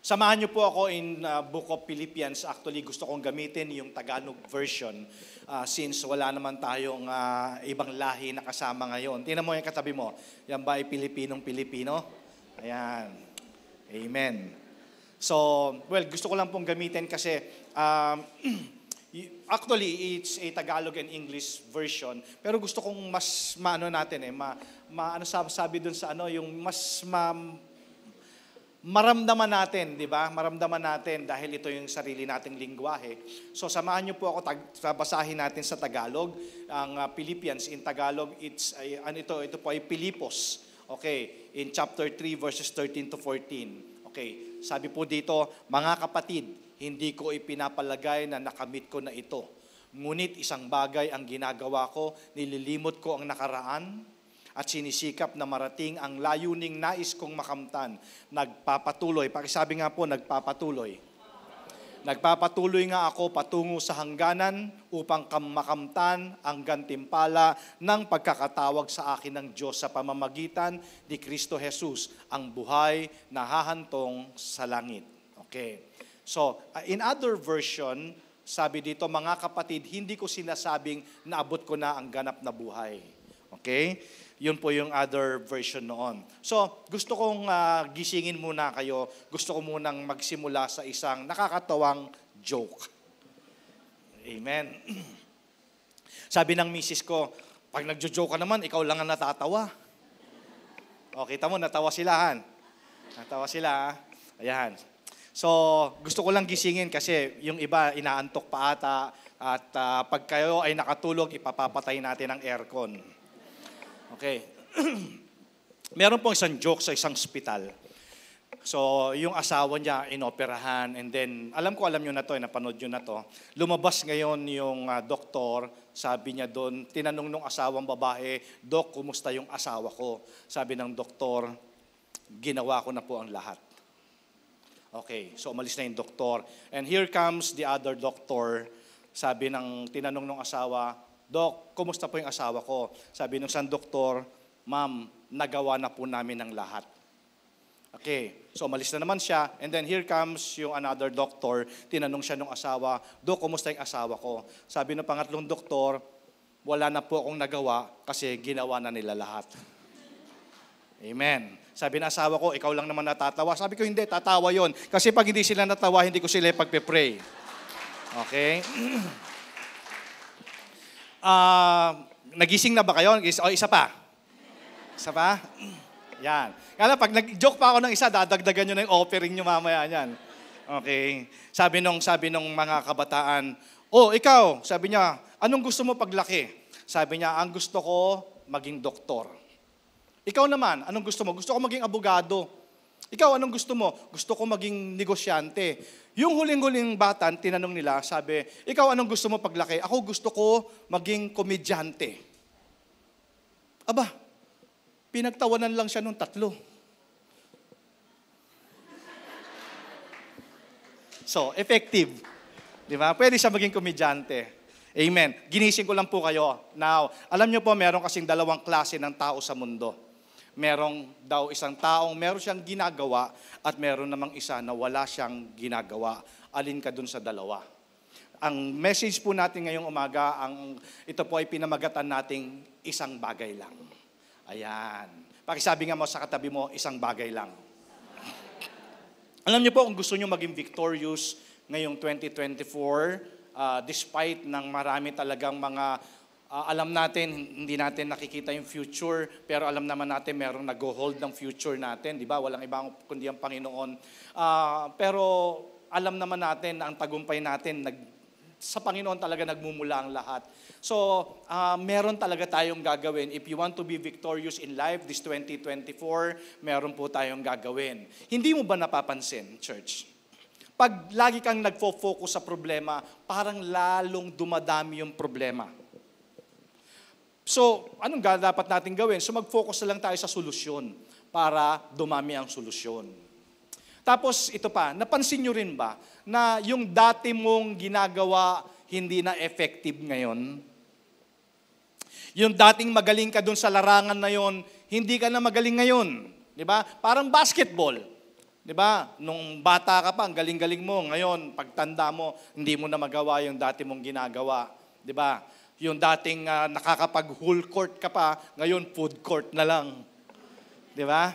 Samahan niyo po ako in Book of Philippians. Actually, gusto kong gamitin yung Tagalog version since wala naman tayong ibang lahi na kasama ngayon. Tingnan mo yung katabi mo. Yan ba ay Pilipinong-Pilipino? Ayan. Amen. So, well, gusto ko lang pong gamitin kasi actually, it's a Tagalog and English version. Pero gusto kong mas maano natin ano sabi dun sa yung mas maramdaman natin, di ba? Maramdaman natin dahil ito yung sarili nating lingwahe. So samahan niyo po ako, basahin natin sa Tagalog. Ang Philippians in Tagalog, ito po ay Pilipos. Okay, in chapter 3 verses 13 to 14. Okay, sabi po dito, mga kapatid, hindi ko ipinapalagay na nakamit ko na ito. Ngunit isang bagay ang ginagawa ko, nililimot ko ang nakaraan, at sinisikap na marating ang layuning nais kong makamtan. Nagpapatuloy. Pakisabi nga po, nagpapatuloy. Nagpapatuloy nga ako patungo sa hangganan upang makamtan ang gantimpala ng pagkakatawag sa akin ng Diyos sa pamamagitan ni Kristo Jesus, ang buhay na hahantong sa langit. Okay. So, in other version, sabi dito, mga kapatid, hindi ko sinasabing naabot ko na ang ganap na buhay. Okay? Yun po yung other version noon. So, gusto kong gisingin muna kayo. Gusto ko munang magsimula sa isang nakakatawang joke. Amen. Sabi ng misis ko, pag nagjo-joke ka naman, ikaw lang ang natatawa. O, kita mo, natawa sila, Natawa sila, Ayan. So, gusto ko lang gisingin kasi yung iba inaantok pa ata at pag kayo ay nakatulog, ipapapatay natin ang aircon. Okay. Meron pong isang joke sa isang ospital. So, yung asawa niya inoperahan and then, alam nyo na to, napanood nyo na to. Lumabas ngayon yung doktor, sabi niya doon, tinanong nung asawang babae, Dok, kumusta yung asawa ko? Sabi ng doktor, ginawa ko na po ang lahat. Okay, so umalis na yung doktor. And here comes the other doctor. Sabi ng tinanong ng asawa, Dok, kumusta po yung asawa ko? Sabi ng isang doktor, Ma'am, nagawa na po namin ang lahat. Okay, so umalis na naman siya. And then here comes yung another doctor. Tinanong siya ng asawa, Dok, kumusta yung asawa ko? Sabi ng pangatlong doktor, wala na po akong nagawa kasi ginawa na nila lahat. Amen. Sabi ng asawa ko, ikaw lang naman natatawa. Sabi ko, hindi, tatawa yon. Kasi pag hindi sila natawa, hindi ko sila pagpe-pray. Okay? Nagising na ba kayo? O, isa pa? Isa pa? Yan. Kaya pag nag-joke pa ako ng isa, dadagdagan nyo na yung offering nyo mamaya yan. Okay. Sabi nung mga kabataan, ikaw, sabi niya, anong gusto mo paglaki? Sabi niya, ang gusto ko, maging doktor. Ikaw naman, anong gusto mo? Gusto ko maging abogado. Ikaw, anong gusto mo? Gusto ko maging negosyante. Yung huling-huling bata, tinanong nila, sabi, ikaw, anong gusto mo paglaki? Ako gusto ko maging komedyante. Aba, pinagtawanan lang siya nung 3. So, effective. Di ba? Pwede siya maging komedyante. Amen. Ginising ko lang po kayo. Now, alam niyo po, meron kasing 2 klase ng tao sa mundo. Merong daw isang taong meron siyang ginagawa at meron namang isa na wala siyang ginagawa. Alin ka dun sa 2? Ang message po natin ngayong umaga, ito po ay pinamagatan nating isang bagay lang. Ayan. Pakisabi nga mo sa katabi mo, isang bagay lang. Alam niyo po, kung gusto niyo maging victorious ngayong 2024, despite ng marami talagang mga alam natin, hindi natin nakikita yung future, pero alam naman natin merong nag-hold ng future natin, di ba? Walang ibang kundi ang Panginoon. Pero alam naman natin na ang tagumpay natin, sa Panginoon talaga nagmumula ang lahat. So, meron talaga tayong gagawin. If you want to be victorious in life this 2024, meron po tayong gagawin. Hindi mo ba napapansin, church? Pag lagi kang nagfo-focus sa problema, parang lalong dumadami yung problema. So, anong dapat natin gawin? So, mag-focus na lang tayo sa solusyon para dumami ang solusyon. Tapos, ito pa, napansin nyo rin ba na yung dati mong ginagawa hindi na effective ngayon? Yung dating magaling ka dun sa larangan na yon, hindi ka na magaling ngayon. Di ba? Parang basketball. Di ba? Nung bata ka pa, ang galing-galing mo. Ngayon, pagtanda mo, hindi mo na magawa yung dati mong ginagawa. Di ba? Yung dating nakakapag-whole court ka pa, ngayon food court na lang. Di ba?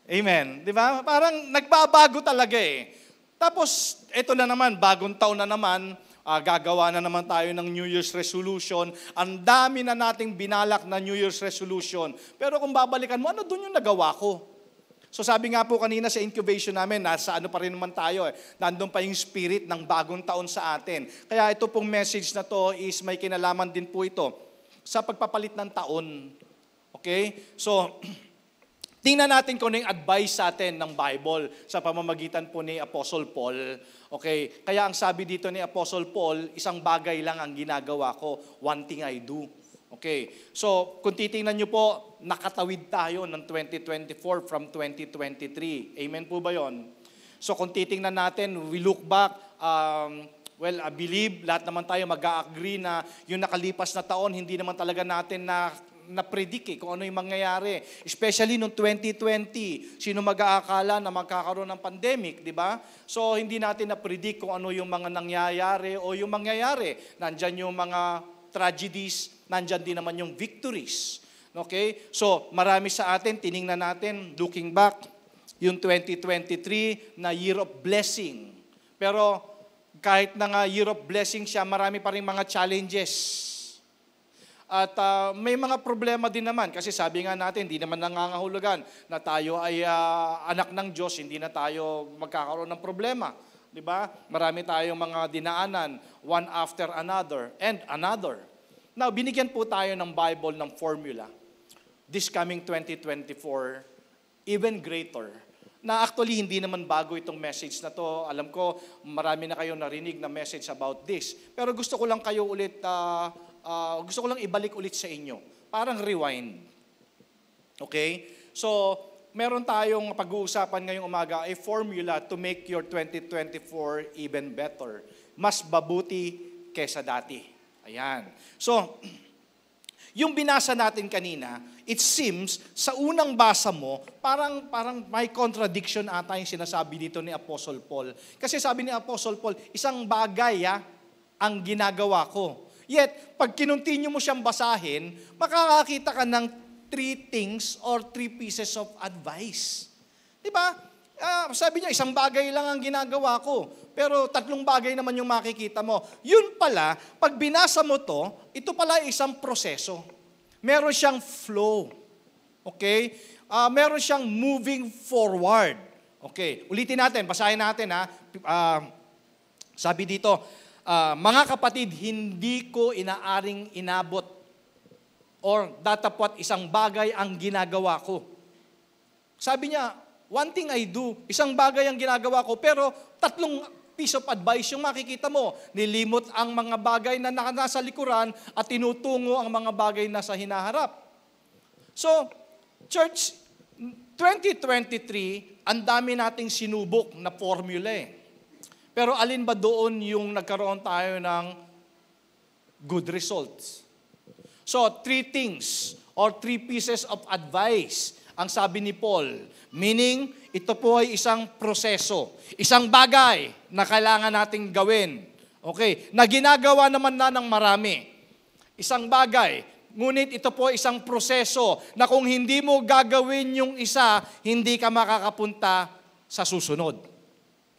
Amen. Di ba? Parang nagbabago talaga eh. Tapos, ito na naman, bagong taon na naman, gagawa na naman tayo ng New Year's resolution. Ang dami na nating binalak na New Year's resolution. Pero kung babalikan mo, ano dun yung nagawa ko? So sabi nga po kanina sa incubation namin, nasa ano pa rin naman tayo eh. Nandun pa yung spirit ng bagong taon sa atin. Kaya ito pong message na to is may kinalaman din po ito sa pagpapalit ng taon. Okay? So, tingnan natin kung ano yung advice sa atin ng Bible sa pamamagitan po ni Apostle Paul. Okay? Kaya ang sabi dito ni Apostle Paul, isang bagay lang ang ginagawa ko, one thing I do. Okay, so kung titingnan nyo po, nakatawid tayo ng 2024 from 2023. Amen po ba yon? So kung titingnan natin, we look back, I believe lahat naman tayo mag-a-agree na yung nakalipas na taon, hindi naman talaga natin na-predict kung ano yung mangyayari. Especially noong 2020, sino mag-aakala na magkakaroon ng pandemic, di ba? So hindi natin na-predict kung ano yung mga nangyayari o yung mangyayari. Nandyan yung mga tragedies, nandyan din naman yung victories. Okay? So, marami sa atin, tiningnan natin, looking back, yung 2023 na year of blessing. Pero, kahit na nga year of blessing siya, marami pa rin mga challenges. At may mga problema din naman, kasi sabi nga natin, hindi naman nangangahulugan na tayo ay anak ng Diyos, hindi na tayo magkakaroon ng problema. Diba? Marami tayong mga dinaanan, one after another and another. Now, binigyan po tayo ng Bible ng formula. This coming 2024, even greater. Na actually, hindi naman bago itong message na to. Alam ko, marami na kayong narinig na message about this. Pero gusto ko lang kayo ulit, gusto ko lang ibalik ulit sa inyo. Parang rewind. Okay? So, meron tayong pag-uusapan ngayong umaga, a formula to make your 2024 even better. Mas mabuti kesa dati. Ayan. So, yung binasa natin kanina, it seems, sa unang basa mo, parang may contradiction ata yung sinasabi dito ni Apostle Paul. Kasi sabi ni Apostle Paul, isang bagay ang ginagawa ko. Yet, pag kinontinue mo siyang basahin, makakakita ka ng 3 things or 3 pieces of advice. Diba? Sabi niya, isang bagay lang ang ginagawa ko. Pero 3 bagay naman yung makikita mo. Yun pala, pag binasa mo to, ito pala isang proseso. Meron siyang flow. Okay? Meron siyang moving forward. Okay, ulitin natin, basahin natin ha. Sabi dito, mga kapatid, hindi ko inaaring inabot or datapwat isang bagay ang ginagawa ko. Sabi niya, one thing I do, isang bagay ang ginagawa ko, pero 3 piece of advice yung makikita mo. Nilimot ang mga bagay na nasa likuran at tinutungo ang mga bagay na sa hinaharap. So, church, 2023, ang dami nating sinubok na formula eh. Pero alin ba doon yung nagkaroon tayo ng good results? So, 3 things or 3 pieces of advice ang sabi ni Paul. Meaning, ito po ay isang proseso. Isang bagay na kailangan nating gawin. Okay, na ginagawa naman na ng marami. Isang bagay, ngunit ito po ay isang proseso na kung hindi mo gagawin yung isa, hindi ka makakapunta sa susunod.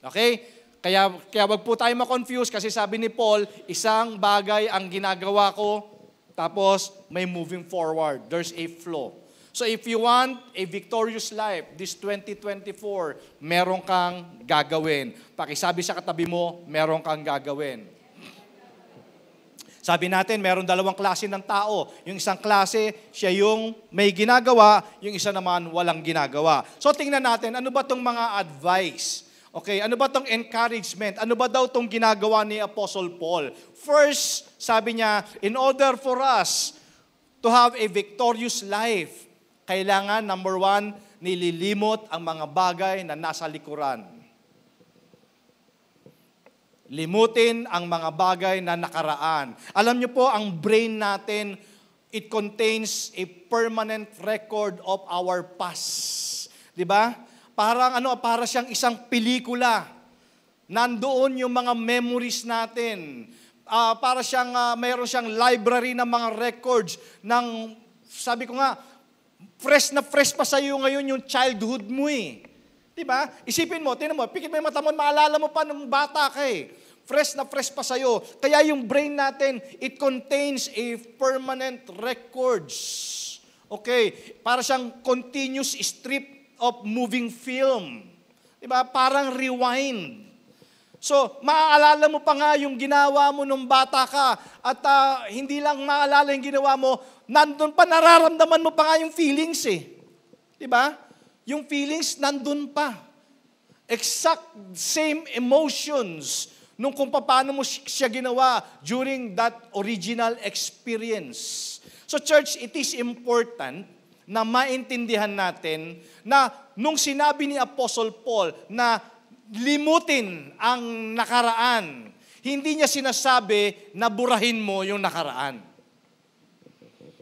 Okay? Kaya wag po tayo ma-confuse kasi sabi ni Paul, isang bagay ang ginagawa ko, tapos may moving forward. There's a flow. So if you want a victorious life, this 2024, meron kang gagawin. Pakisabi sa katabi mo, meron kang gagawin. Sabi natin, meron 2 klase ng tao. Yung isang klase, siya yung may ginagawa, yung isa naman walang ginagawa. So tingnan natin, ano ba itong mga advice? Okay, ano ba itong encouragement? Ano ba daw itong ginagawa ni Apostle Paul? First, sabi niya, in order for us to have a victorious life, kailangan, number 1, nililimot ang mga bagay na nasa likuran. Limutin ang mga bagay na nakaraan. Alam niyo po, ang brain natin, it contains a permanent record of our past. Di ba? para siyang isang pelikula. Nandoon yung mga memories natin. Mayroon siyang library ng mga records ng, sabi ko nga, fresh na fresh pa sa iyo ngayon yung childhood mo eh. Diba? Isipin mo, tinan mo, pikit mo yung mata mo, maalala mo pa nung bata ka eh. Fresh na fresh pa sa iyo. Kaya yung brain natin, it contains a permanent records. Okay? Para siyang continuous strip of moving film. Diba? Parang rewind. So, maaalala mo pa nga yung ginawa mo nung bata ka at hindi lang maalala yung ginawa mo, nandun pa, nararamdaman mo pa nga yung feelings eh. Diba? Yung feelings nandun pa. Exact same emotions nung kung paano mo siya ginawa during that original experience. So church, it is important na maintindihan natin na nung sinabi ni Apostle Paul na limutin ang nakaraan, hindi niya sinasabi na burahin mo yung nakaraan.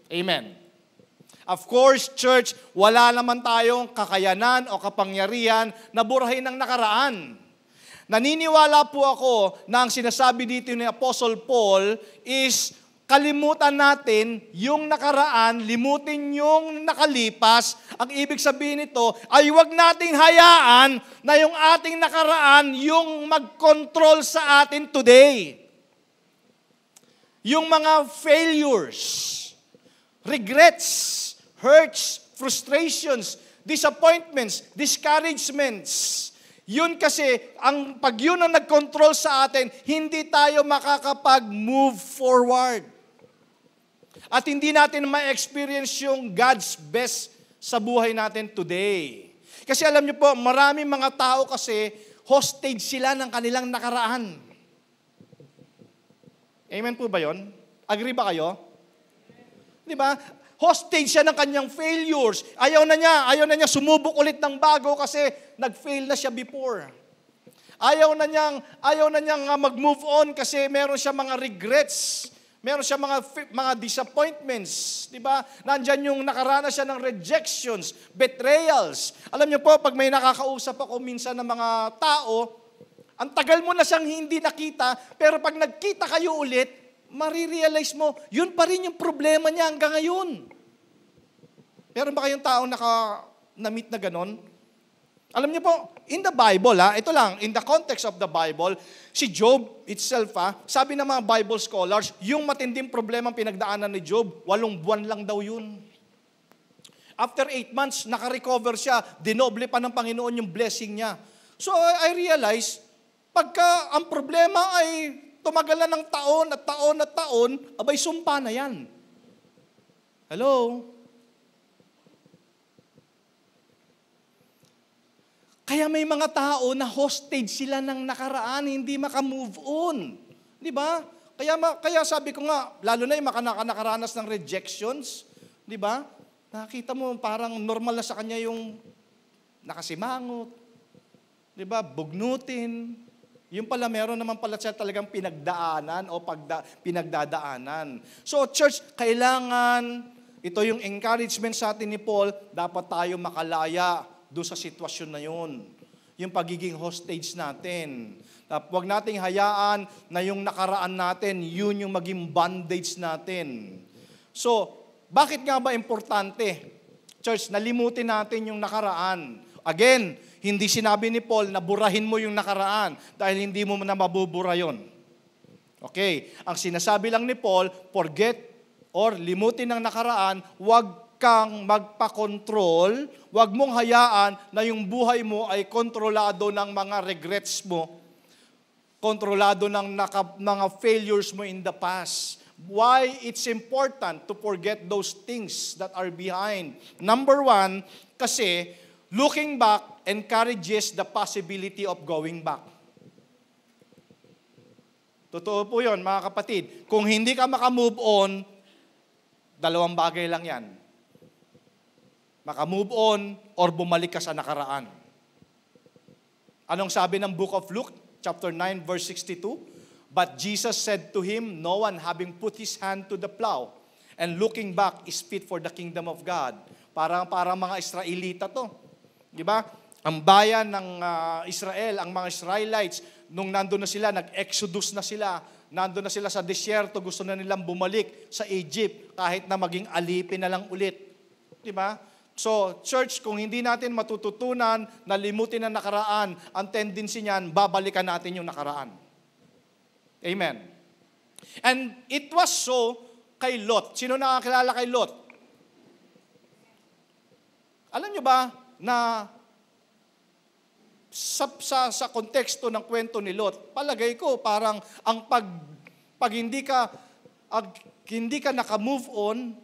Amen. Of course, church, wala naman tayong kakayanan o kapangyarihan na burahin ang nakaraan. Naniniwala po ako na ang sinasabi dito ni Apostle Paul is kalimutan natin yung nakaraan, limutin yung nakalipas. Ang ibig sabihin nito ay huwag nating hayaan na yung ating nakaraan yung mag-control sa atin today. Yung mga failures, regrets, hurts, frustrations, disappointments, discouragements. Yun kasi, pag yun ang nag-control sa atin, hindi tayo makakapag-move forward. At hindi natin ma-experience yung God's best sa buhay natin today. Kasi alam niyo po, maraming mga tao kasi, hostage sila ng kanilang nakaraan. Amen po ba yun? Agree ba kayo? Di ba? Hostage siya ng kanyang failures. Ayaw na niya sumubok ulit ng bago kasi nag-fail na siya before. Ayaw na niyang mag-move on kasi meron siya mga regrets. Meron siya mga disappointments, di ba? Nandyan yung nakaranas siya ng rejections, betrayals. Alam niyo po, pag may nakakausap ako minsan ng mga tao, ang tagal mo na siyang hindi nakita, pero pag nagkita kayo ulit, marirealize mo, yun pa rin yung problema niya hanggang ngayon. Meron ba kayong taong na-meet na ganon? Alam niyo po, in the Bible, ito lang, in the context of the Bible, si Job itself, sabi ng mga Bible scholars, yung matinding problema pinagdaanan ni Job, 8 buwan lang daw yun. After 8 months, nakarecover siya, dinoble pa ng Panginoon yung blessing niya. So I realize, pagka ang problema ay tumagal na ng taon at taon at taon, abay sumpa na yan. Hello? Kaya may mga tao na hostage sila ng nakaraan, hindi maka-move on. Di ba? Kaya sabi ko nga, lalo na yung nakaranas ng rejections, di ba? Nakita mo parang normal na sa kanya yung nakasimangot, di ba? Bugnutin. Yung pala meron naman pala siya talagang pinagdaanan o pinagdadaanan. So church, kailangan, ito yung encouragement sa atin ni Paul, dapat tayo makalaya doon sa sitwasyon na yun. Yung pagiging hostage natin. Huwag nating hayaan na yung nakaraan natin, yun yung maging bondage natin. So, bakit nga ba importante? Church, nalimutin natin yung nakaraan. Again, hindi sinabi ni Paul na burahin mo yung nakaraan dahil hindi mo na mabubura yun. Okay, ang sinasabi lang ni Paul, forget or limutin ang nakaraan, huwag kang magpa-control, huwag mong hayaan na yung buhay mo ay kontrolado ng mga regrets mo, kontrolado ng mga failures mo in the past. Why it's important to forget those things that are behind? Number 1, kasi looking back encourages the possibility of going back. Totoo po yun, mga kapatid. Kung hindi ka makamove on, 2 bagay lang yan. Maka-move on or bumalik ka sa nakaraan. Anong sabi ng book of Luke, chapter 9, verse 62? But Jesus said to him, no one having put his hand to the plow and looking back is fit for the kingdom of God. Parang mga Israelita to. Di ba? Ang bayan ng Israel, ang mga Israelites, nung nandun na sila, nag-exodus na sila, nandun na sila sa disyerto, gusto na nilang bumalik sa Egypt, kahit na maging alipin na lang ulit. Diba? So, church, kung hindi natin matututunan na limutin ang nakaraan, ang tendency niyan, babalikan natin yung nakaraan. Amen. And it was so kay Lot. Sino nakakilala kay Lot? Alam nyo ba na sa konteksto ng kwento ni Lot, palagay ko parang ang pag hindi ka naka-move on,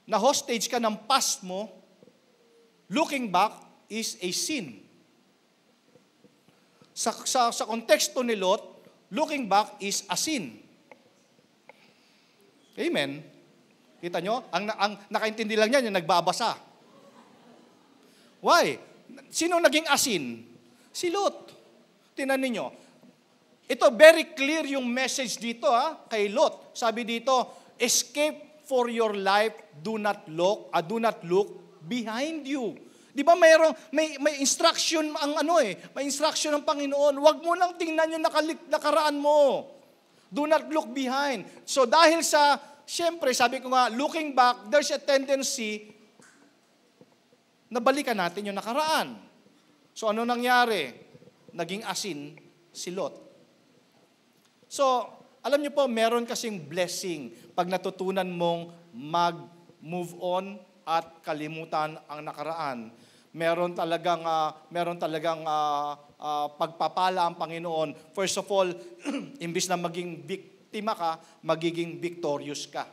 na hostage ka ng past mo, looking back is a sin. Sa konteksto ni Lot, looking back is a sin. Amen. Kita nyo? Ang nakaintindi lang yan, yung nagbabasa. Why? Sino naging asin? Si Lot. Tingnan ninyo. Ito, very clear yung message dito kay Lot. Sabi dito, escape for your life, do not look behind you. Di ba may instruction may instruction ng Panginoon. Huwag mo lang tingnan yung nakaraan mo. Do not look behind. So dahil siyempre, sabi ko nga, looking back, there's a tendency na balikan natin yung nakaraan. So ano nangyari? Naging asin si Lot. So, alam niyo po, meron kasing blessing pag natutunan mong mag-move on at kalimutan ang nakaraan. Meron talagang pagpapala ang Panginoon. First of all, imbis na maging biktima ka, magiging victorious ka.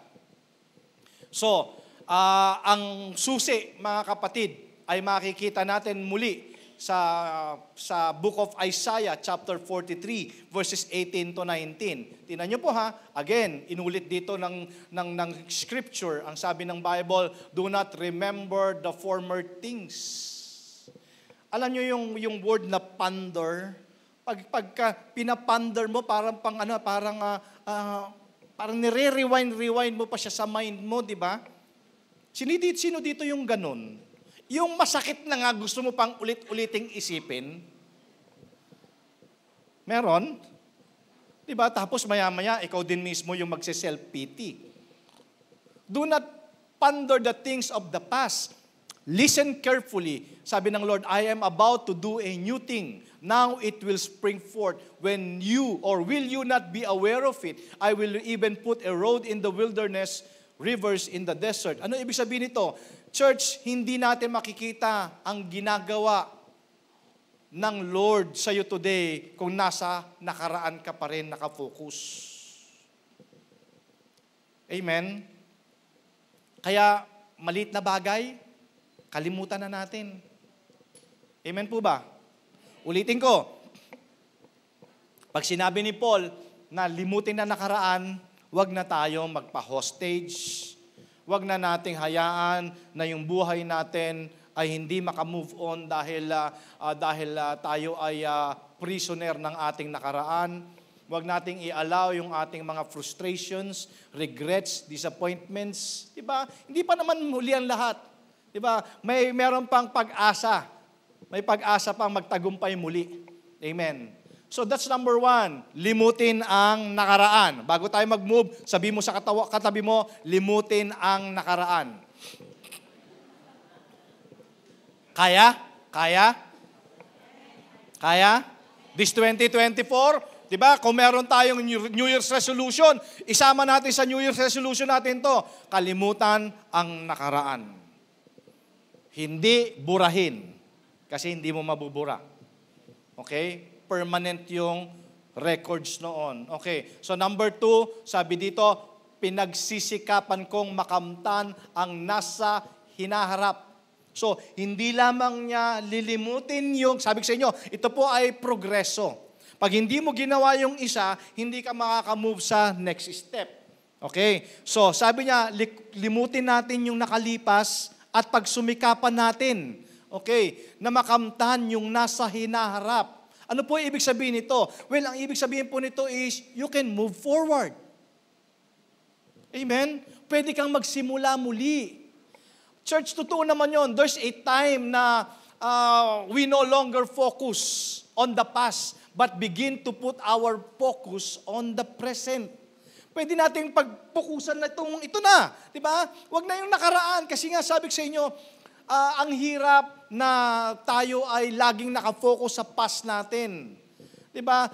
So, ang susi, mga kapatid, ay makikita natin muli sa book of Isaiah, chapter 43, verses 18 to 19. Tingnan niyo po again, inulit dito ng scripture, ang sabi ng Bible, do not remember the former things. Alam niyo yung word na ponder, pagka pinapander mo, parang nire-rewind mo pa siya sa mind mo, di ba? Sino dito yung ganun? Yung masakit na nga gusto mo pang ulit-uliting isipin. Meron? Diba? Tapos maya-maya, ikaw din mismo yung magse-self-pity. Do not ponder the things of the past. Listen carefully. Sabi ng Lord, I am about to do a new thing. Now it will spring forth. When you, or will you not be aware of it? I will even put a road in the wilderness, rivers in the desert. Ano ibig sabihin nito? Church, hindi natin makikita ang ginagawa ng Lord sa iyo today kung nasa nakaraan ka pa rin nakafocus. Amen? Kaya, maliit na bagay, kalimutan na natin. Amen po ba? Ulitin ko. Pag sinabi ni Paul na limutin na nakaraan, wag na tayo magpa-hostage. Wag na nating hayaan na yung buhay natin ay hindi makamove on dahil tayo ay prisoner ng ating nakaraan. Wag nating i-allow yung ating mga frustrations, regrets, disappointments. Diba? Hindi pa naman muli ang lahat. Diba? Meron pang pag-asa. May pag-asa pang magtagumpay muli. Amen. So that's number 1, limutin ang nakaraan. Bago tayo mag-move, sabi mo sa katabi mo, limutin ang nakaraan. Kaya? This 2024, di ba? Kung meron tayong New Year's resolution, isama natin sa New Year's resolution natin to, kalimutan ang nakaraan. Hindi burahin, kasi hindi mo mabubura. Okay? Permanent yung records noon. Okay. So number 2, sabi dito, pinagsisikapan kong makamtan ang nasa hinaharap. So, hindi lamang niya lilimutin yung, sabi ko sa inyo, ito po ay progreso. Pag hindi mo ginawa yung isa, hindi ka makaka-move sa next step. Okay. So, sabi niya, limutin natin yung nakalipas at pagsumikapan natin. Okay. Na makamtan yung nasa hinaharap. Ano po ibig sabihin nito? Well, ang ibig sabihin po nito is, you can move forward. Amen? Pwede kang magsimula muli. Church, totoo naman yon. There's a time na we no longer focus on the past, but begin to put our focus on the present. Pwede nating pagpukusan na ito na, di ba? Huwag na yung nakaraan, kasi nga sabi ko sa inyo, ang hirap na tayo ay laging nakafocus sa past natin. Di ba?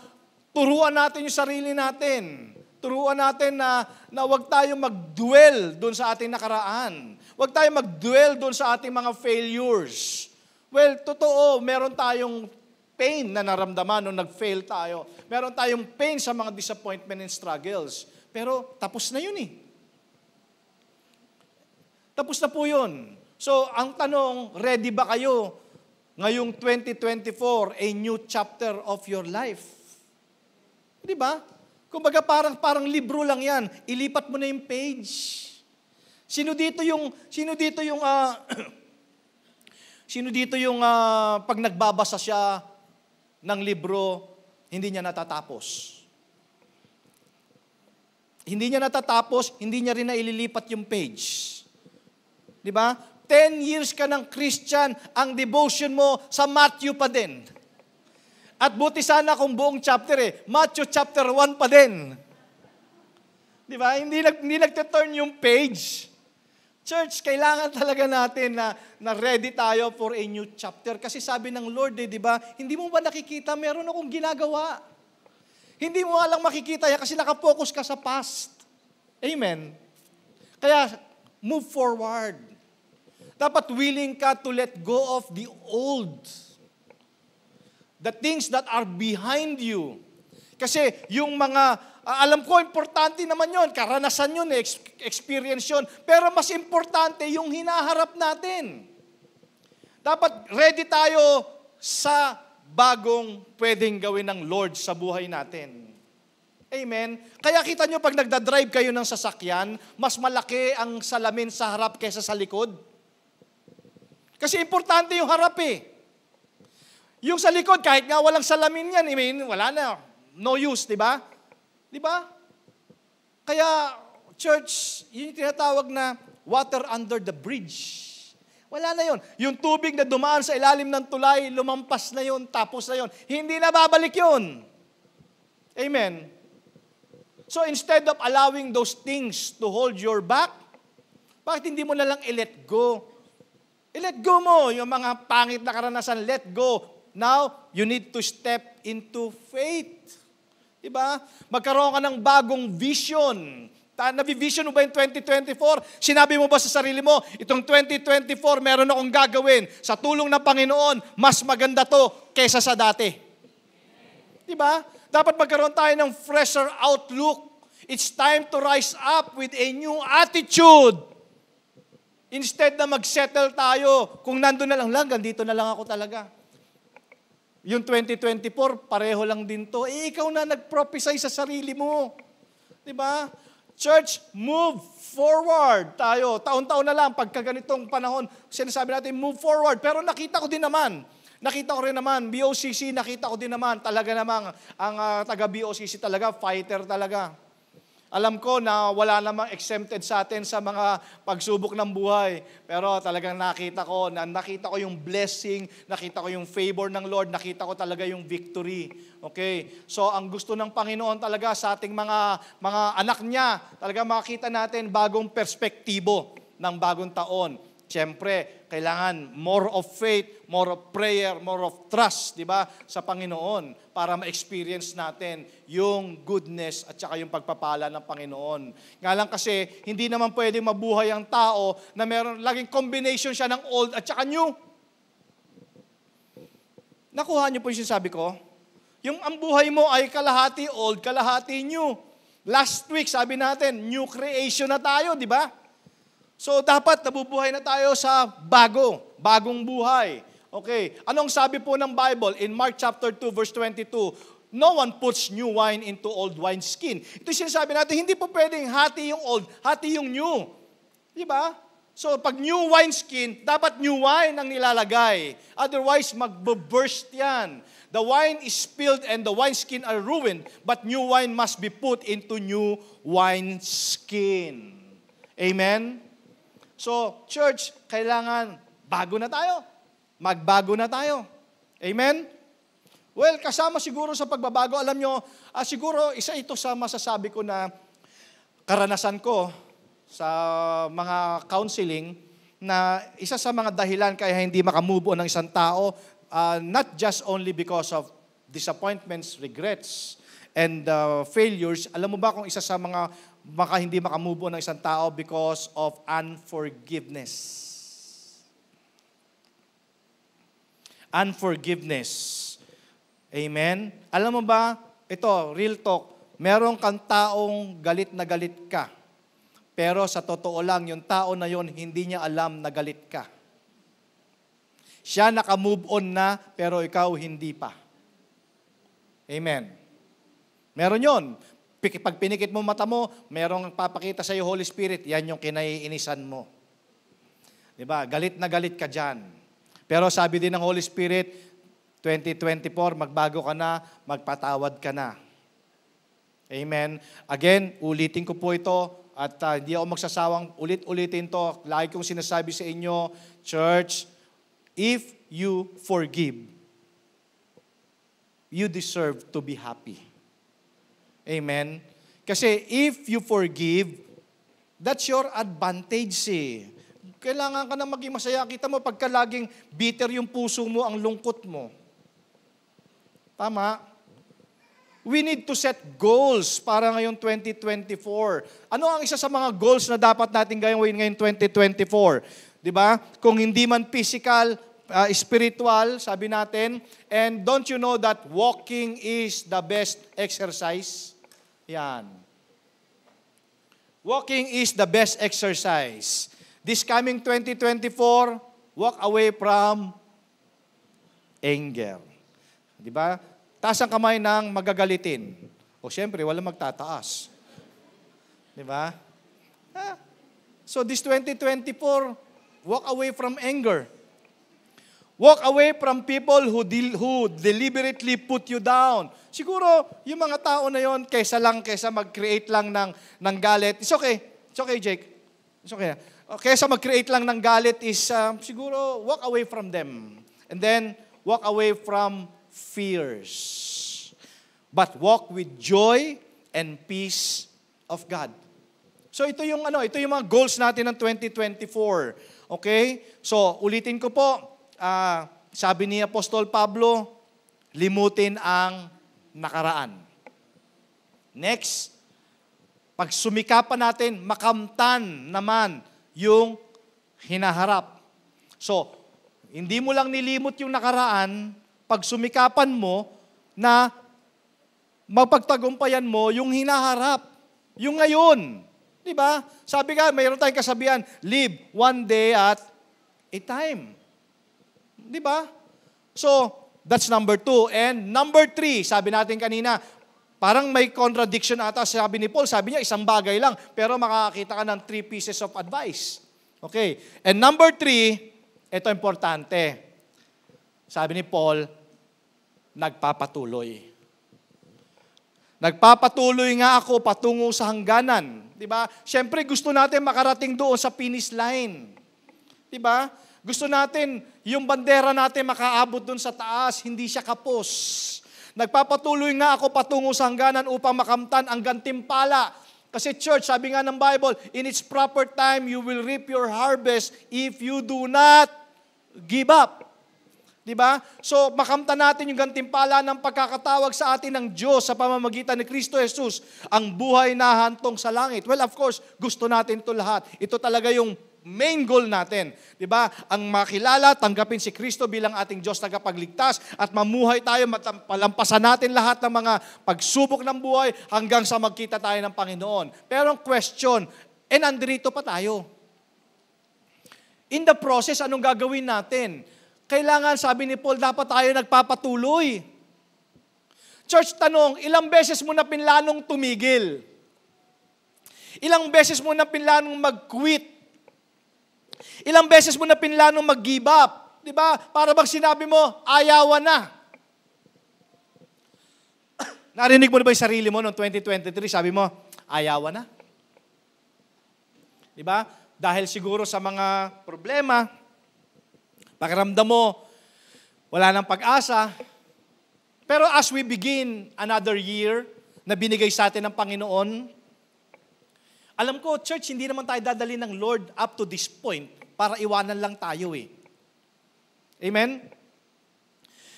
Turuan natin yung sarili natin. Turuan natin na huwag tayong mag-dwell doon sa ating nakaraan. Huwag tayong mag-dwell doon sa ating mga failures. Well, totoo, meron tayong pain na naramdaman nung nag-fail tayo. Meron tayong pain sa mga disappointment and struggles. Pero tapos na yun eh. Tapos na po yun. So, ang tanong, ready ba kayo ngayong 2024, a new chapter of your life? Di ba? Kumbaga parang libro lang yan. Ilipat mo na yung page. Sino dito yung pag nagbabasa siya ng libro, hindi niya natatapos. Hindi niya natatapos, hindi niya rin na ililipat yung page. Di ba? 10 years ka ng Christian, ang devotion mo sa Matthew pa din. At buti sana kung buong chapter Matthew chapter 1 pa din. Di ba? Hindi nagte-turn yung page. Church, kailangan talaga natin na ready tayo for a new chapter. Kasi sabi ng Lord, di ba, hindi mo ba nakikita, meron akong ginagawa. Hindi mo lang makikita yan kasi nakapokus ka sa past. Amen? Kaya, move forward. Dapat willing ka to let go of the old. The things that are behind you. Kasi yung mga, alam ko, importante naman yun. Karanasan yun, experience yun. Pero mas importante yung hinaharap natin. Dapat ready tayo sa bagong pwedeng gawin ng Lord sa buhay natin. Amen? Kaya kita nyo pag nagdadrive kayo ng sasakyan, mas malaki ang salamin sa harap kaysa sa likod. Kasi importante yung harap eh. Yung sa likod, kahit nga walang salamin yan, wala na. No use, di ba? Di ba? Kaya, church, yun yung tinatawag na water under the bridge. Wala na yun. Yung tubig na dumaan sa ilalim ng tulay, lumampas na yun, tapos na yun. Hindi na babalik yun. Amen? So instead of allowing those things to hold your back, bakit hindi mo na lang i-let go? I-let go mo yung mga pangit na karanasan, let go. Now, you need to step into faith. Diba? Magkaroon ka ng bagong vision. Nabivision mo ba yung 2024? Sinabi mo ba sa sarili mo, itong 2024, meron akong gagawin. Sa tulong ng Panginoon, mas maganda to kaysa sa dati. Diba? Dapat magkaroon tayo ng fresher outlook. It's time to rise up with a new attitude. Instead na mag-settle tayo, kung nandun na lang, ganito na lang ako talaga. Yung 2024, pareho lang din to. Ikaw na nag-prophesy sa sarili mo. Diba? Church, move forward tayo. Taon-taon na lang, pagka ganitong panahon, sinasabi natin, move forward. Pero nakita ko rin naman, BOCC, nakita ko din naman, talaga namang, ang taga-BOCC talaga, fighter talaga. Alam ko na wala namang exempted sa atin sa mga pagsubok ng buhay. Pero talagang nakita ko yung blessing, nakita ko yung favor ng Lord, nakita ko talaga yung victory. Okay? So ang gusto ng Panginoon talaga sa ating mga anak niya, talaga makita natin bagong perspektibo ng bagong taon. Siyempre, kailangan more of faith, more of prayer, more of trust, di ba, sa Panginoon para ma-experience natin yung goodness at saka yung pagpapala ng Panginoon. Nga lang kasi, hindi naman pwedeng mabuhay ang tao na meron laging combination siya ng old at saka new. Nakuha niyo po yung sinasabi ko? Yung ang buhay mo ay kalahati old, kalahati new. Last week, sabi natin, new creation na tayo, di ba? So, dapat nabubuhay na tayo sa bagong buhay. Okay. Anong sabi po ng Bible? In Mark chapter 2, verse 22, no one puts new wine into old wineskin. Ito yung sinasabi natin, hindi po pwedeng hati yung old, hati yung new. Di ba? So, pag new wineskin, dapat new wine ang nilalagay. Otherwise, magbe-burst yan. The wine is spilled and the wineskin are ruined, but new wine must be put into new wineskin. Amen? So, church, kailangan bago na tayo. magbago na tayo. Amen? Well, kasama siguro sa pagbabago, alam nyo, siguro isa ito sa masasabi ko na karanasan ko sa mga counseling na isa sa mga dahilan kaya hindi makamove on ng isang tao, not just only because of disappointments, regrets, and failures. Alam mo ba kung isa sa mga hindi makamove on ng isang tao because of unforgiveness? Unforgiveness. Amen? Alam mo ba, ito, real talk, meron kang taong galit na galit ka. Pero sa totoo lang, yung tao na yon hindi niya alam na galit ka. Siya naka-move on na, pero ikaw hindi pa. Amen. Meron yon. Pag pinikit mo mata mo, merong papakita sa iyo Holy Spirit, yan yung kinaiinisan mo. Diba? Galit na galit ka dyan. Pero sabi din ng Holy Spirit, 2024, magbago ka na, magpatawad ka na. Amen. Again, ulitin ko po ito at hindi ako magsasawang ulit-ulitin to. Lagi kong sinasabi sa inyo, church, if you forgive, you deserve to be happy. Amen. Kasi if you forgive, that's your advantage eh. Kailangan ka na maging masaya. Kita mo, pagka laging bitter yung puso mo, ang lungkot mo. Tama? We need to set goals para ngayong 2024. Ano ang isa sa mga goals na dapat natin gawin ngayong 2024? Diba? Kung hindi man physical, spiritual, sabi natin. And don't you know that walking is the best exercise? Yan. Walking is the best exercise. This coming 2024, walk away from anger. Di ba? Taas ang kamay ng magagalitin. O siyempre, wala magtataas. Di ba? So this 2024, walk away from anger. Walk away from people who deliberately put you down. Siguro, yung mga tao na yon kaysa mag-create lang ng galit. It's okay. It's okay, Jake. It's okay. Kaysa mag-create lang ng galit is siguro walk away from them. And then walk away from fears. But walk with joy and peace of God. So ito yung mga goals natin ng 2024. Okay? So ulitin ko po, sabi ni Apostol Pablo, limutin ang nakaraan. Next, pag sumikapan natin, makamtan naman yung hinaharap. So, hindi mo lang nilimot yung nakaraan, pag sumikapan mo na mapagtagumpayan mo yung hinaharap, yung ngayon. Diba? Sabi nga, mayroon tayong kasabihan, live one day at a time. Diba? So, that's number 2. And number 3, sabi natin kanina, parang may contradiction ata. Sabi ni Paul, sabi niya, isang bagay lang, pero makakakita ka ng 3 pieces of advice. Okay. And number 3, ito importante. Sabi ni Paul, nagpapatuloy. Nagpapatuloy nga ako patungo sa hangganan. Diba? Siyempre, gusto natin makarating doon sa finish line. Diba? Gusto natin, yung bandera natin makaabot doon sa taas, hindi siya kapos. Nagpapatuloy nga ako patungo sa hangganan upang makamtan ang gantimpala. Kasi church, sabi nga ng Bible, in its proper time, you will reap your harvest if you do not give up. Diba? So, makamtan natin yung gantimpala ng pagkakatawag sa atin ng Diyos sa pamamagitan ni Kristo Jesus, ang buhay na hantong sa langit. Well, of course, gusto natin ito lahat. Ito talaga yung main goal natin. Diba? Ang makilala, tanggapin si Kristo bilang ating Diyos tagapagligtas at mamuhay tayo, palampasan natin lahat ng mga pagsubok ng buhay hanggang sa magkita tayo ng Panginoon. Pero ang question, nandito pa tayo. In the process, anong gagawin natin? Kailangan, sabi ni Paul, dapat tayo nagpapatuloy. Church, tanong, ilang beses mo na pinlanong tumigil? Ilang beses mo na pinlanong mag-quit? Ilang beses mo na pinlanong mag-give up? Diba? Para bang sinabi mo, ayawan na. Narinig mo na ba yung sarili mo noong 2023? Sabi mo, ayawan na. Diba? Dahil siguro sa mga problema, pakiramdam mo, Wala nang pag-asa. Pero as we begin another year na binigay sa atin ng Panginoon, alam ko, church, hindi naman tayo dadali ng Lord up to this point para iwanan lang tayo eh. Amen?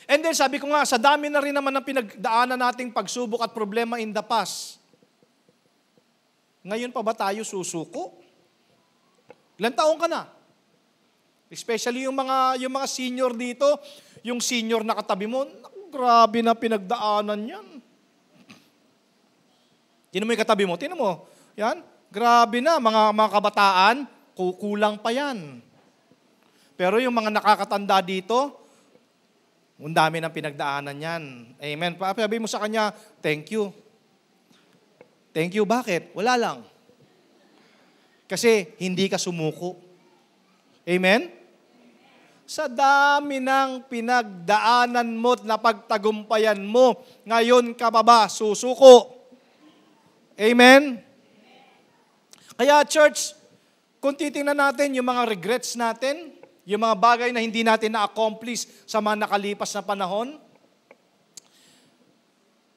And then sabi ko nga, sa dami na rin naman ng pinagdaanan nating pagsubok at problema in the past, ngayon pa ba tayo susuko? Ilang taon ka na? Especially yung mga senior dito, yung senior na katabi mo, grabe na pinagdaanan yan. Tinan mo yung katabi mo, tinan mo, yan, grabe na, mga kabataan, kukulang pa yan. Pero yung mga nakakatanda dito, ang dami ng pinagdaanan yan. Amen. Sabi mo sa kanya, thank you. Thank you, bakit? Wala lang. Kasi hindi ka sumuko. Amen? Sa dami ng pinagdaanan mo at napagtagumpayan mo, ngayon ka pa ba susuko? Amen? Kaya church, kung titingnan natin yung mga regrets natin, yung mga bagay na hindi natin na-accomplish sa mga nakalipas na panahon,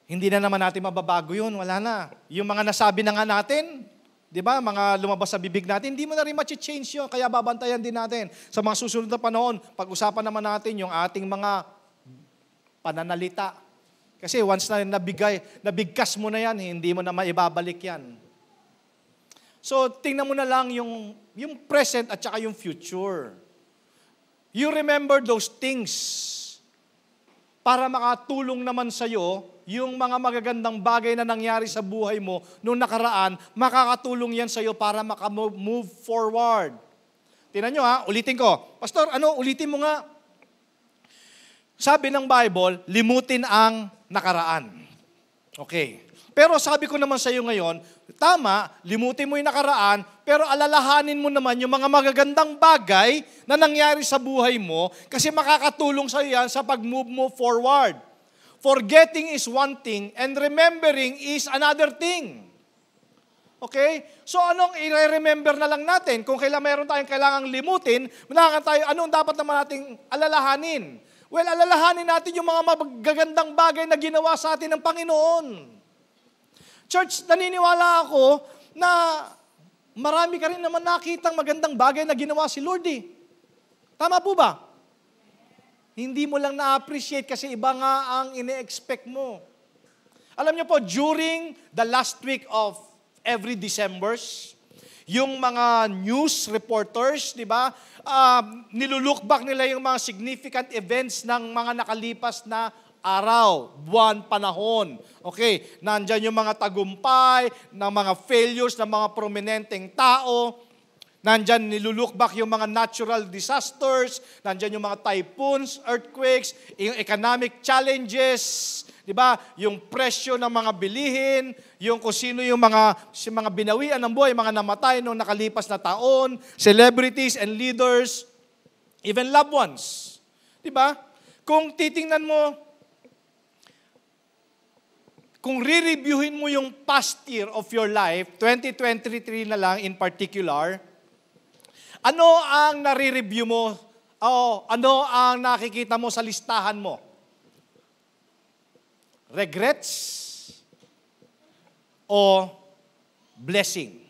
hindi na naman natin mababago yun, wala na. Yung mga nasabi na nga natin, di ba, mga lumabas sa bibig natin, hindi mo na rin ma-change yun, kaya babantayan din natin. Sa mga susunod na panahon, pag-usapan naman natin yung ating mga pananalita. Kasi once na nabigkas mo na yan, hindi mo na maibabalik yan. So, tingnan mo na lang yung present at saka yung future. You remember those things para makatulong naman sa'yo, yung mga magagandang bagay na nangyari sa buhay mo noong nakaraan, makakatulong yan sa'yo para makamove forward. Tingnan nyo ulitin ko. Pastor, ulitin mo nga. Sabi ng Bible, limutin ang nakaraan. Okay. Pero sabi ko naman sa'yo ngayon, tama, limutin mo yung nakaraan, pero alalahanin mo naman yung mga magagandang bagay na nangyari sa buhay mo kasi makakatulong sa'yo yan sa pag-move mo forward. Forgetting is one thing and remembering is another thing. Okay? So anong i-remember na lang natin? Kung meron tayong kailangang limutin, anong dapat naman nating alalahanin? Well, alalahanin natin yung mga magagandang bagay na ginawa sa atin ng Panginoon. Church, naniniwala ako na marami ka rin naman nakitang magandang bagay na ginawa si Lord eh. Tama po ba? Hindi mo lang na-appreciate kasi iba nga ang ine-expect mo. Alam niyo po, during the last week of every December's, yung mga news reporters, di ba, nilulook back nila yung mga significant events ng mga nakalipas na araw, buwan, panahon. Okay, nandyan yung mga tagumpay, ng mga failures ng mga prominenteng tao. Nandyan nilulook back yung mga natural disasters, nandyan yung mga typhoons, earthquakes, yung economic challenges, di ba? Yung presyo ng mga bilihin, yung kung sino yung mga binawian ng buhay, mga namatay noong nakalipas na taon, celebrities and leaders, even loved ones. Di ba? Kung titingnan mo, kung re-reviewin mo yung past year of your life, 2023 na lang in particular, ano ang nare-review mo? Ano ang nakikita mo sa listahan mo? Regrets o blessing?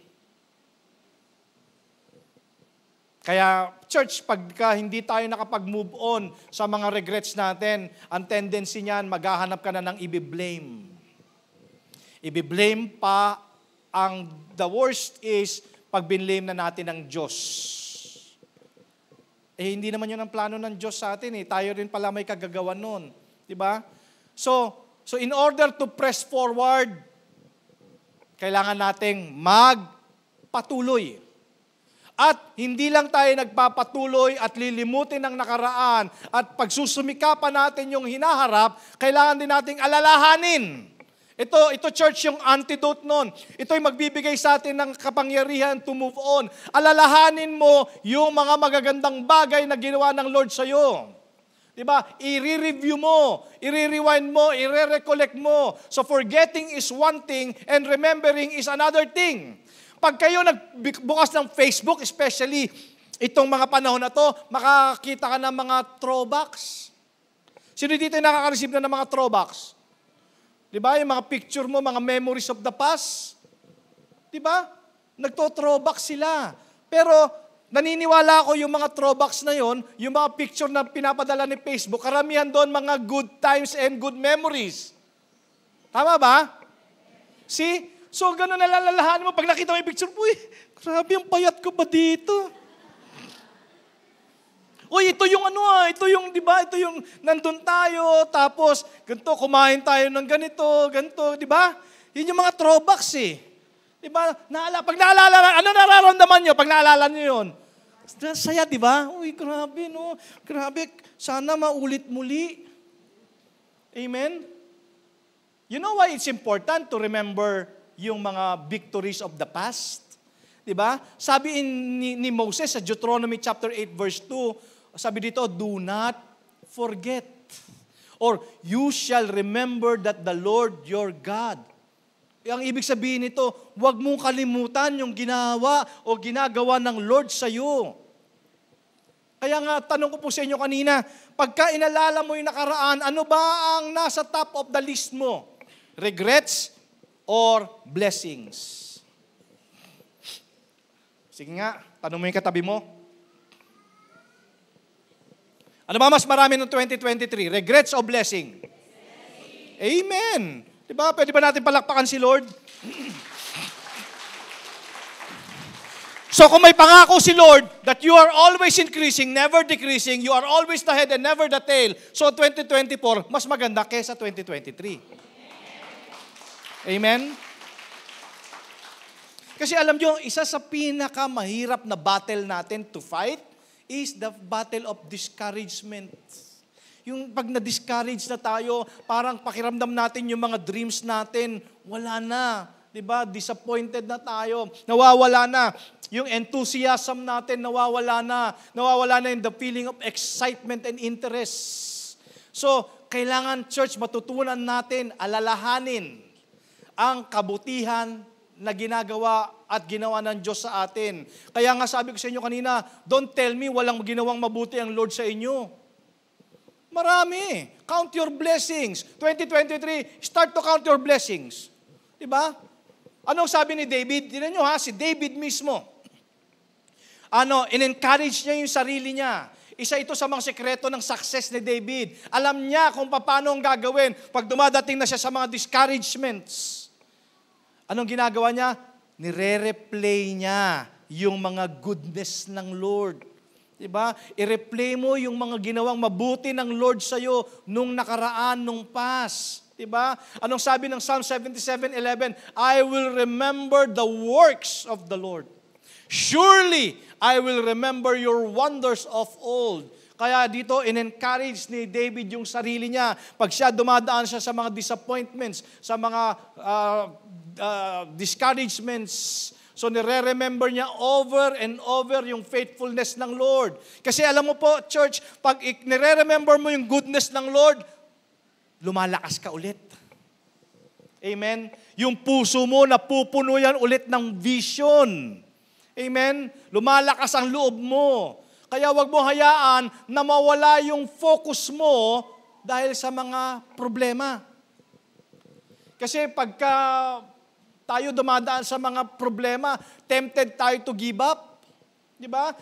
Kaya, church, pagka hindi tayo nakapag-move on sa mga regrets natin, ang tendency niyan, maghahanap ka na ng i-blame. I-blame pa the worst is pag binlame na natin ng Diyos. Hindi naman yun ang plano ng Diyos sa atin Tayo rin pala may kagagawan nun. Diba? So in order to press forward, kailangan nating magpatuloy. At hindi lang tayo nagpapatuloy at lilimutin ang nakaraan at pagsusumikapan natin yung hinaharap, kailangan din nating alalahanin. Ito church, yung antidote nun. Ito'y magbibigay sa atin ng kapangyarihan to move on. Alalahanin mo yung mga magagandang bagay na ginawa ng Lord sa'yo. Diba? I-re-review mo, i-re-rewind mo, i-re-recollect mo. So forgetting is one thing and remembering is another thing. Pag kayo nagbukas ng Facebook, especially itong mga panahon na to, makakita ka ng mga throwbacks. Sino dito yung nakaka-receive na ng mga throwbacks? Di ba? Yung mga picture mo, mga memories of the past. Di ba? Nagto-throwback sila. Pero naniniwala ako yung mga throwbacks na yon, yung mga picture na pinapadala ni Facebook, karamihan doon mga good times and good memories. Tama ba? See? So, gano'n nalalalahanin mo. Pag nakita mo yung picture, uy, grabe yung payat ko ba dito? Uy, ito yung ito yung, di ba, ito yung nandun tayo, tapos, ganito, kumain tayo ng ganito, di ba? Yun yung mga throwbacks eh. Di ba? Pag naalala, ano nararamdaman nyo pag naalala nyo yun? Saya, di ba? Uy, grabe, no? Grabe, sana maulit muli. Amen? You know why it's important to remember yung mga victories of the past? Di ba? Sabi ni Moses sa Deuteronomy chapter 8 verse 2, sabi dito, do not forget. Or, you shall remember that the Lord your God. Ang ibig sabihin nito, huwag mong kalimutan yung ginawa o ginagawa ng Lord sa iyo. Kaya nga, tanong ko po sa inyo kanina, pagka inalala mo yung nakaraan, ano ba ang nasa top of the list mo? Regrets or blessings? Sige nga, tanong mo yung katabi mo. Ano ba mas marami ng 2023? Regrets o blessing? Amen. Diba? Pwede ba natin palakpakan si Lord? So kung may pangako si Lord that you are always increasing, never decreasing, you are always the head and never the tail, so 2024, mas maganda kesa 2023. Amen? Kasi alam nyo, isa sa pinakamahirap na battle natin to fight is the battle of discouragement. Yung pag na-discourage na tayo, parang pakiramdam natin yung mga dreams natin, wala na. Diba? Disappointed na tayo. Nawawala na. Yung enthusiasm natin, nawawala na. Nawawala na yung the feeling of excitement and interest. So, kailangan, church, matutunan natin, alalahanin ang kabutihan na ginagawa at ginawa ng Diyos sa atin. Kaya nga sabi ko sa inyo kanina, don't tell me walang ginawang mabuti ang Lord sa inyo. Marami. Count your blessings. 2023, start to count your blessings. Diba? Anong sabi ni David? Tignan nyo ha, si David mismo. In-encourage niya yung sarili niya. Isa ito sa mga sekreto ng success ni David. Alam niya kung paano ang gagawin pag dumadating na siya sa mga discouragements. Anong ginagawa niya? Nire-replay niya yung mga goodness ng Lord. Diba? I-replay mo yung mga ginawang mabuti ng Lord sa'yo nung nakaraan, nung past. Diba? Anong sabi ng Psalm 77:11? I will remember the works of the Lord. Surely, I will remember your wonders of old. Kaya dito, in-encourage ni David yung sarili niya. Pag siya dumadaan siya sa mga disappointments, sa mga discouragements, so nire-remember niya over and over yung faithfulness ng Lord. Kasi alam mo po, church, pag nire-remember mo yung goodness ng Lord, lumalakas ka ulit. Amen? Yung puso mo, napupuno yan ulit ng vision. Amen? Lumalakas ang loob mo. Kaya wag mo hayaan na mawala yung focus mo dahil sa mga problema. Kasi pagka tayo dumadaan sa mga problema, tempted tayo to give up. Di ba?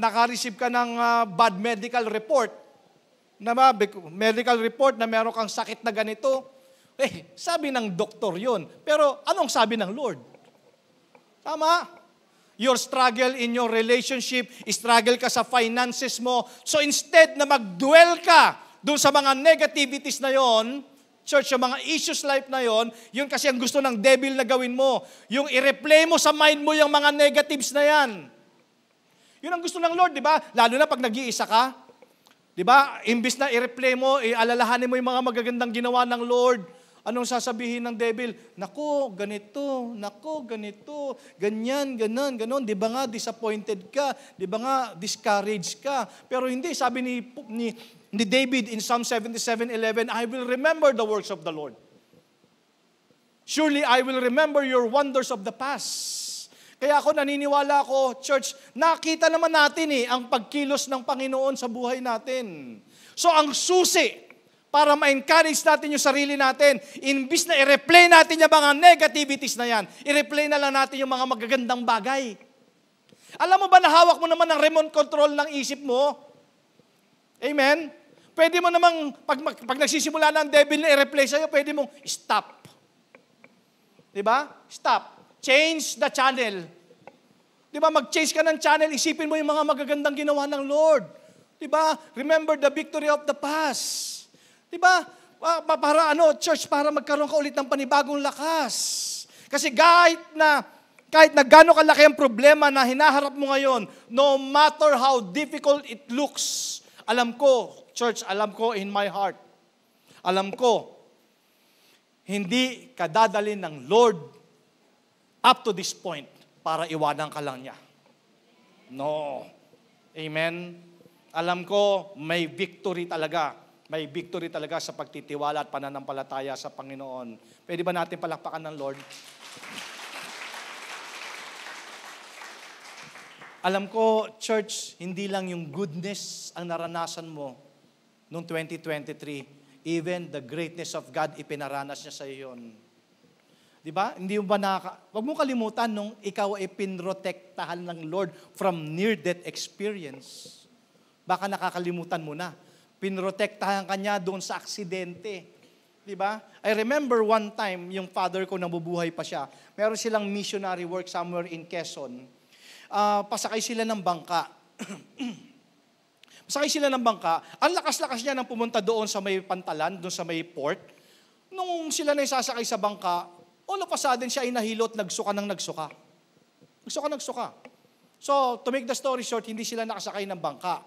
Naka-receive ka ng bad medical report. Medical report na meron kang sakit na ganito. Sabi ng doktor yun. Pero anong sabi ng Lord? Tama? Your struggle in your relationship, struggle ka sa finances mo. So instead na mag-dwell ka doon sa mga negativities na yon, church, yung mga issues life na yon, yun kasi ang gusto ng devil na gawin mo. Yung i-replay mo sa mind mo yung mga negatives na yan. Yun ang gusto ng Lord, di ba? Lalo na pag nag-iisa ka. Di ba? Imbis na i-replay mo, alalahanin mo yung mga magagandang ginawa ng Lord. Anong sasabihin ng devil? Nako, ganito, ganyan, ganon. Di ba nga disappointed ka? Di ba nga discouraged ka? Pero hindi, sabi ni David in Psalm 77:11, I will remember the works of the Lord. Surely I will remember your wonders of the past. Kaya ako naniniwala ko, church, nakita naman natin ang pagkilos ng Panginoon sa buhay natin. So ang susi para ma-encourage natin yung sarili natin. Imbis na i-replay natin yung mga negativities na yan, i-replay na lang natin yung mga magagandang bagay. Alam mo ba na hawak mo naman ang remote control ng isip mo? Amen? Pwede mo namang, pag nagsisimula ng devil na i-replay sa'yo, pwede mong stop. Diba? Stop. Change the channel. Diba? Mag-change ka ng channel, isipin mo yung mga magagandang ginawa ng Lord. Diba? Remember the victory of the past. Diba? Para church, para magkaroon ka ulit ng panibagong lakas. Kasi kahit na gaano kalaki ang problema na hinaharap mo ngayon, no matter how difficult it looks, alam ko, church, alam ko in my heart, alam ko, hindi ka dadalhin ng Lord up to this point para iwanan ka lang niya. No. Amen? Alam ko, may victory talaga. May victory talaga sa pagtitiwala at pananampalataya sa Panginoon. Pwede ba natin palakpakan ng Lord? Alam ko, church, hindi lang yung goodness ang naranasan mo noong 2023. Even the greatness of God, ipinaranas niya sa iyo yun. Diba? Hindi mo ba wag mo kalimutan nung ikaw ay pinrotektahan ng Lord from near-death experience. Baka nakakalimutan mo na. Pinrotektahan ka niya doon sa aksidente. Diba? I remember one time, yung father ko nabubuhay pa siya. Meron silang missionary work somewhere in Quezon. Pasakay sila ng bangka. Pasakay sila ng bangka. Ang lakas-lakas niya nang pumunta doon sa may pantalan, doon sa may port. Nung sila na sasakay sa bangka, all of a sudden siya ay nahilot, nagsuka ng nagsuka. Nagsuka. So, to make the story short, hindi sila nakasakay ng bangka.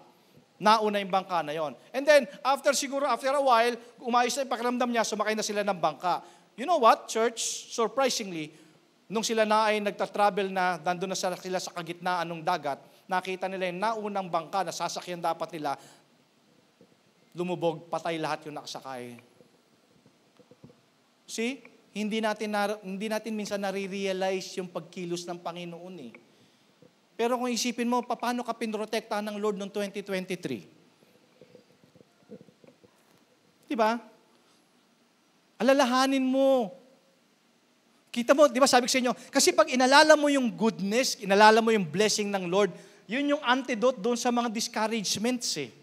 Nauna yung bangka na yon. And then, after a while, umayos na yung pakiramdam niya, sumakay na sila ng bangka. You know what, church? Surprisingly, nung sila na ay nagta-travel na, nandun na sila sa kagitnaan ng dagat, nakita nila yung naunang bangka na sasakyan dapat nila, lumubog, patay lahat yung nakasakay. See? Hindi natin minsan nare-realize yung pagkilos ng Panginoon eh. Pero kung isipin mo, paano ka pinrotektahan ng Lord noong 2023? Diba? Alalahanin mo. Kita mo, di ba sabi ko sa inyo, kasi pag inalala mo yung goodness, inalala mo yung blessing ng Lord, yun yung antidote doon sa mga discouragements eh.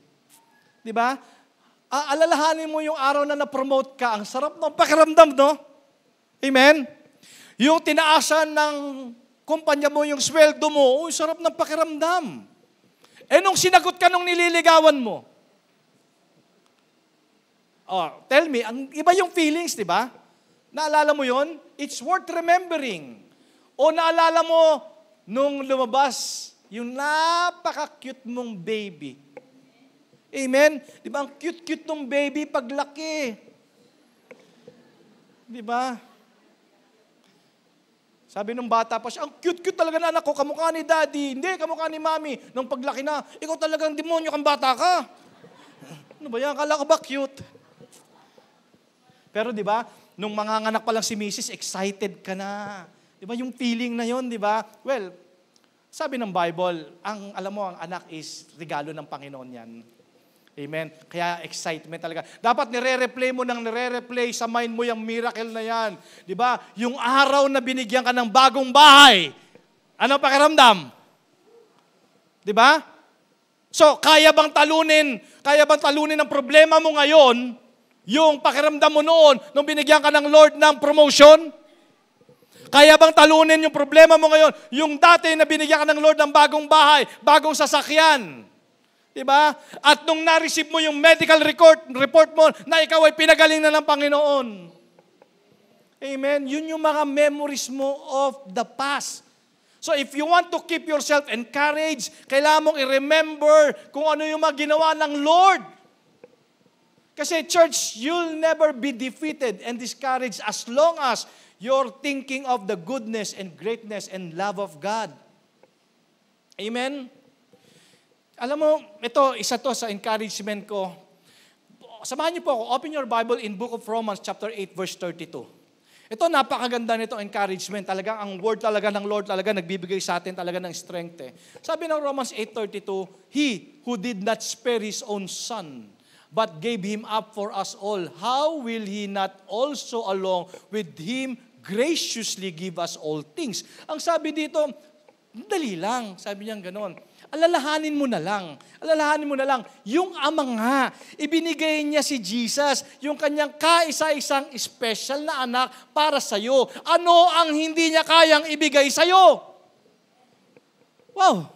Di ba? Alalahanin mo yung araw na na-promote ka, ang sarap ng pakiramdam, no? Amen? Yung tinaasan ng kumpanya mo, yung sweldo mo, sarap ng pakiramdam. Eh nung sinagot ka nung nililigawan mo, tell me, iba yung feelings, di ba? Naalala mo yon? It's worth remembering. O naalala mo nung lumabas, yung napaka-cute mong baby. Amen? Di ba? Ang cute-cute ng baby paglaki. Di ba? Sabi nung bata pa siya, ang cute-cute talaga na anak ko, kamukha ni daddy. Hindi, kamukha ni mami. Nung paglaki na, ikaw talagang demonyo kang bata ka. Ano ba yan? Akala ko ba cute? Pero di ba, nung manganganak pa lang si Mrs., excited ka na. Di ba yung feeling na yon, di ba? Well, sabi ng Bible, alam mo, ang anak is regalo ng Panginoon yan. Amen? Kaya excitement talaga. Dapat nire-replay mo sa mind mo yung miracle na yan. Di ba? Yung araw na binigyan ka ng bagong bahay, ano pakiramdam? Di ba? So, kaya bang talunin ang problema mo ngayon, yung pakiramdam mo noon, nung binigyan ka ng Lord ng promotion? Kaya bang talunin yung problema mo ngayon, yung dati na binigyan ka ng Lord ng bagong bahay, bagong sasakyan? Diba? At nung na-receive mo yung medical report mo na ikaw ay pinagaling na ng Panginoon. Amen? Yun yung mga memories mo of the past. So if you want to keep yourself encouraged, kailangan mong i-remember kung ano yung mga ginawa ng Lord. Kasi church, you'll never be defeated and discouraged as long as you're thinking of the goodness and greatness and love of God. Amen? Alam mo, isa to sa encouragement ko. Samahan niyo po ako. Open your Bible in Book of Romans chapter 8 verse 32. Ito, napakaganda nito encouragement. Talagang ang word talaga ng Lord talaga nagbibigay sa atin talaga ng strength. Sabi ng Romans 8:32, He who did not spare His own Son, but gave Him up for us all, how will He not also along with Him graciously give us all things? Ang sabi dito, dali lang. Sabi niya gano'n. Alalahanin mo na lang. Yung Ama nga, ibinigay niya si Jesus, yung kanyang kaisa-isang special na anak para sa'yo. Ano ang hindi niya kayang ibigay sa'yo? Wow!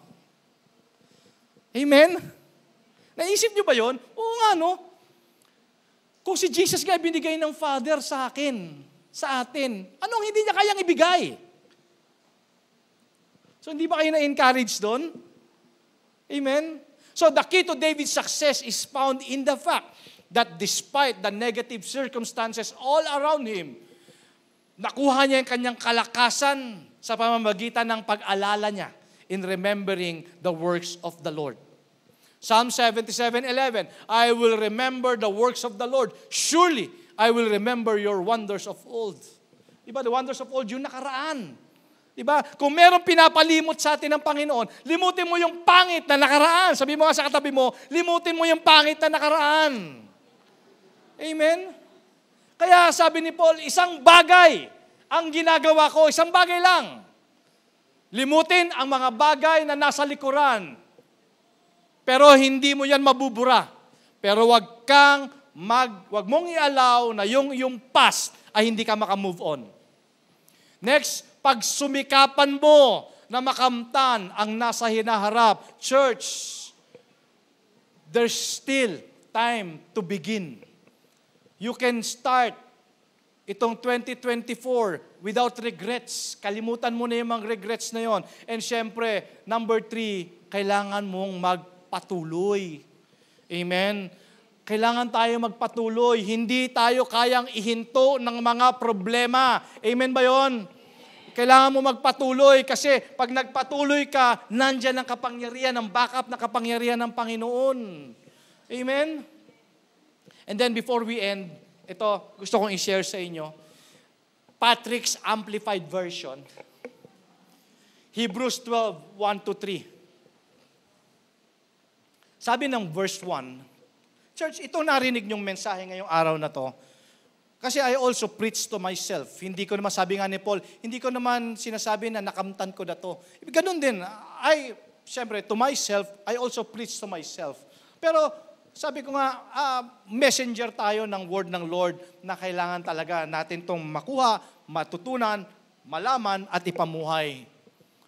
Amen? Naisip niyo ba yon? Oo nga, no? Kung si Jesus nga binigay ng Father sa akin, sa atin, anong hindi niya kayang ibigay? So hindi ba kayo na-encourage doon? Amen? So the key to David's success is found in the fact that despite the negative circumstances all around him, nakuha niya yung kanyang kalakasan sa pamamagitan ng pag-alala niya in remembering the works of the Lord. Psalm 77:11, I will remember the works of the Lord. Surely, I will remember your wonders of old. Diba, the wonders of old, yung nakaraan. Diba? Kung merong pinapalimot sa atin ng Panginoon, limutin mo yung pangit na nakaraan. Sabi mo nga sa katabi mo, limutin mo yung pangit na nakaraan. Amen? Kaya sabi ni Paul, isang bagay ang ginagawa ko, isang bagay lang. Limutin ang mga bagay na nasa likuran. Pero hindi mo yan mabubura. Pero wag mong i-allow na yung past ay hindi ka makamove on. Next, pagsumikapan mo na makamtan ang nasa hinaharap. Church, there's still time to begin. You can start itong 2024 without regrets. Kalimutan mo na yung mga regrets na yon. And syempre, number 3, kailangan mong magpatuloy. Amen? Kailangan tayo magpatuloy. Hindi tayo kayang ihinto ng mga problema. Amen ba yon? Kailangan mo magpatuloy kasi pag nagpatuloy ka, nandyan ang kapangyarihan, ang backup na kapangyarihan ng Panginoon. Amen? And then before we end, ito, gusto kong i-share sa inyo. Patrick's Amplified Version. Hebrews 12, 1-3. Sabi ng verse 1, Church, ito narinig niyong mensahe ngayong araw na to. Kasi I also preach to myself. Hindi ko naman, sabi nga ni Paul, hindi ko naman sinasabi na nakamtan ko na to. Ganun din. Siyempre, to myself, I also preach to myself. Pero, sabi ko nga, messenger tayo ng word ng Lord na kailangan talaga natin tong makuha, matutunan, malaman, at ipamuhay.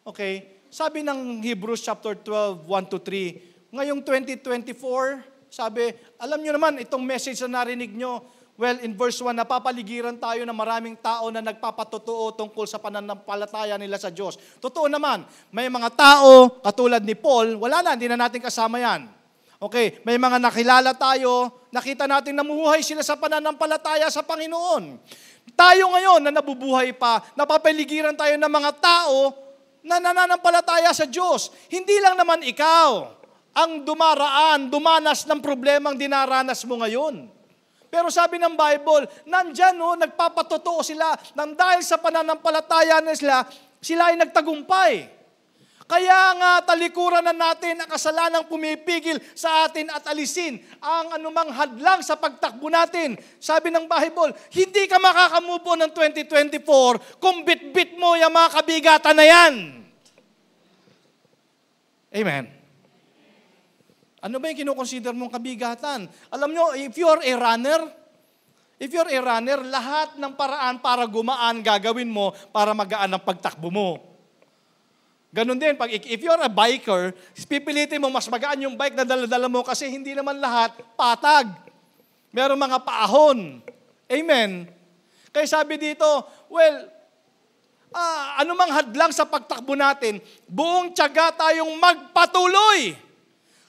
Okay? Sabi ng Hebrews chapter 12, 1-3, ngayong 2024, sabi, alam nyo naman, itong message na narinig nyo, well, in verse 1, napapaligiran tayo ng maraming tao na nagpapatotoo tungkol sa pananampalataya nila sa Diyos. Totoo naman, may mga tao, katulad ni Paul, wala na, hindi na natin kasama yan. Okay, may mga nakilala tayo, nakita natin namuhay sila sa pananampalataya sa Panginoon. Tayo ngayon na nabubuhay pa, napapaligiran tayo ng mga tao na nananampalataya sa Diyos. Hindi lang naman ikaw ang dumanas ng problemang dinaranas mo ngayon. Pero sabi ng Bible, nandyan nagpapatotoo sila nang dahil sa pananampalataya nila, sila ay nagtagumpay. Kaya nga talikuran na natin ang kasalanang pumipigil sa atin at alisin ang anumang hadlang sa pagtakbo natin. Sabi ng Bible, hindi ka makakamove on ng 2024 kung bit-bit mo yung mga kabigatan na yan. Amen. Ano ba yung kinukonsider mong kabigatan? Alam nyo, if you're a runner, lahat ng paraan para gumaan gagawin mo para magaan ang pagtakbo mo. Ganon din, if you're a biker, pipilitin mo mas magaan yung bike na dala-dala mo kasi hindi naman lahat patag. Meron mga paahon. Amen. Kaya sabi dito, anumang hadlang sa pagtakbo natin, buong tiyaga tayong magpatuloy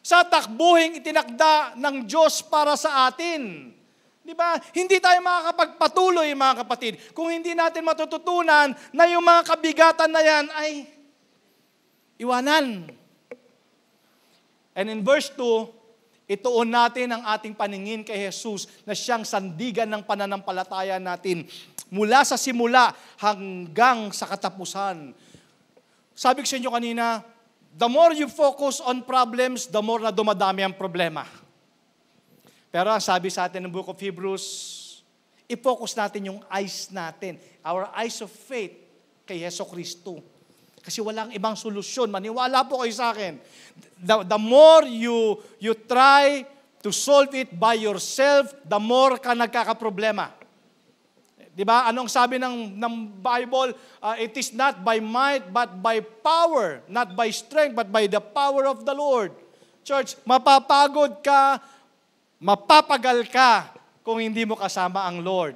sa takbuhing itinakda ng Diyos para sa atin. Di ba? Hindi tayo makakapagpatuloy, mga kapatid, kung hindi natin matututunan na yung mga kabigatan na yan ay iwanan. And in verse 2, ituon natin ang ating paningin kay Jesus na siyang sandigan ng pananampalataya natin mula sa simula hanggang sa katapusan. Sabi ko sa inyo kanina, the more you focus on problems, the more na dumadami ang problema. Pero ang sabi sa atin ng Book of Hebrews, i-focus natin yung eyes natin, our eyes of faith kay Yeso Kristo. Kasi walang ibang solusyon. Maniwala po kayo sa akin. The more you try to solve it by yourself, the more ka nagkakaproblema. Diba? Anong sabi ng Bible? It is not by might, but by power. Not by strength, but by the power of the Lord. Church, mapapagod ka, mapapagal ka kung hindi mo kasama ang Lord.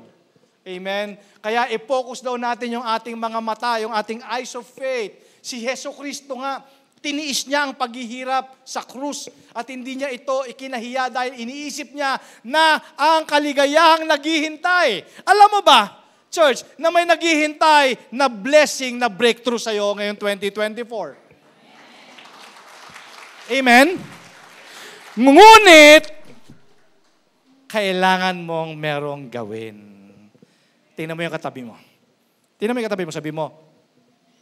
Amen? Kaya i-focus daw natin yung ating mga mata, yung ating eyes of faith. Si Heso Kristo nga, tiniis niya ang paghihirap sa krus at hindi niya ito ikinahiya dahil iniisip niya na ang kaligayahang naghihintay. Alam mo ba, church, na may naghihintay na blessing, na breakthrough sa'yo ngayong 2024? Amen? Ngunit, kailangan mong merong gawin. Tingnan mo yung katabi mo. Tingnan mo yung katabi mo, sabi mo,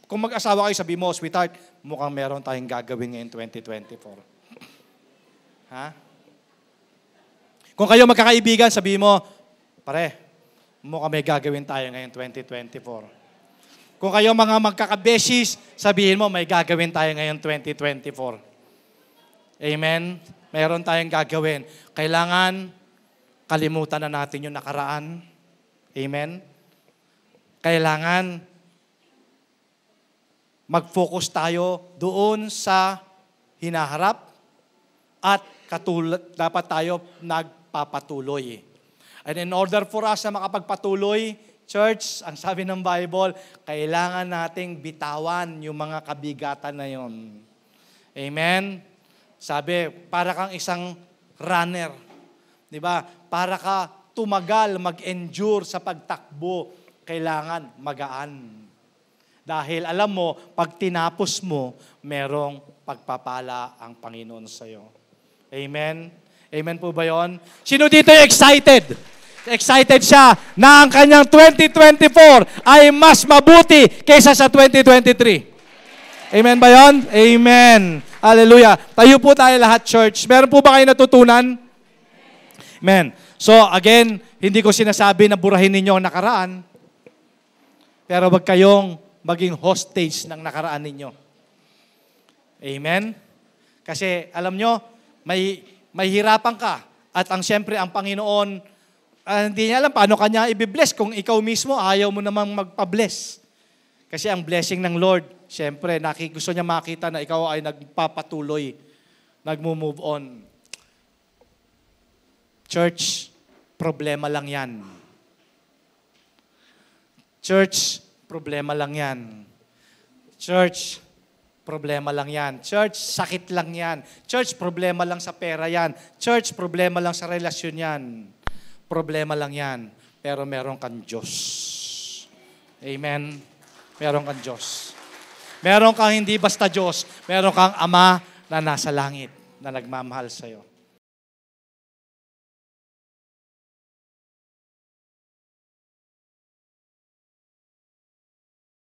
kung mag-asawa kayo, sabi mo, sweetheart, mukhang meron tayong gagawin ngayong 2024. Ha? Kung kayo magkakaibigan, sabi mo, pare, mukhang may gagawin tayo ngayong 2024. Kung kayo mga magkakabesis, sabihin mo, may gagawin tayo ngayong 2024. Amen? Meron tayong gagawin. Kailangan kalimutan na natin yung nakaraan. Amen? Kailangan mag-focus tayo doon sa hinaharap at dapat tayo nagpapatuloy. And in order for us na makapagpatuloy, church, ang sabi ng Bible, kailangan nating bitawan yung mga kabigatan na yon. Amen? Sabi, para kang isang runner. Di ba? Para ka tumagal, mag-endure sa pagtakbo, kailangan magaan. Dahil alam mo, pag tinapos mo, merong pagpapala ang Panginoon sa iyo. Amen? Amen po ba yun? Sino dito yung excited? Excited siya na ang kanyang 2024 ay mas mabuti kaysa sa 2023. Amen ba yun? Amen. Hallelujah. Tayo po tayo lahat, church. Meron po ba kayo natutunan? Amen. So again, hindi ko sinasabi na burahin ninyo ang nakaraan. Pero wag kayong maging hostage ng nakaraan ninyo. Amen? Kasi alam nyo, may hirapan ka. At siyempre, ang Panginoon, hindi niya alam paano kanya i-bless kung ikaw mismo ayaw mo namang magpa-bless. Kasi ang blessing ng Lord, siyempre, gusto niya makita na ikaw ay nagpapatuloy, nagmo-move on. Church, problema lang yan. Church, problema lang yan. Church, problema lang yan. Church, sakit lang yan. Church, problema lang sa pera yan. Church, problema lang sa relasyon yan. Problema lang yan. Pero meron kang Diyos. Amen? Meron kang Diyos. Meron kang hindi basta Diyos. Meron kang Ama na nasa langit na nagmamahal sa'yo.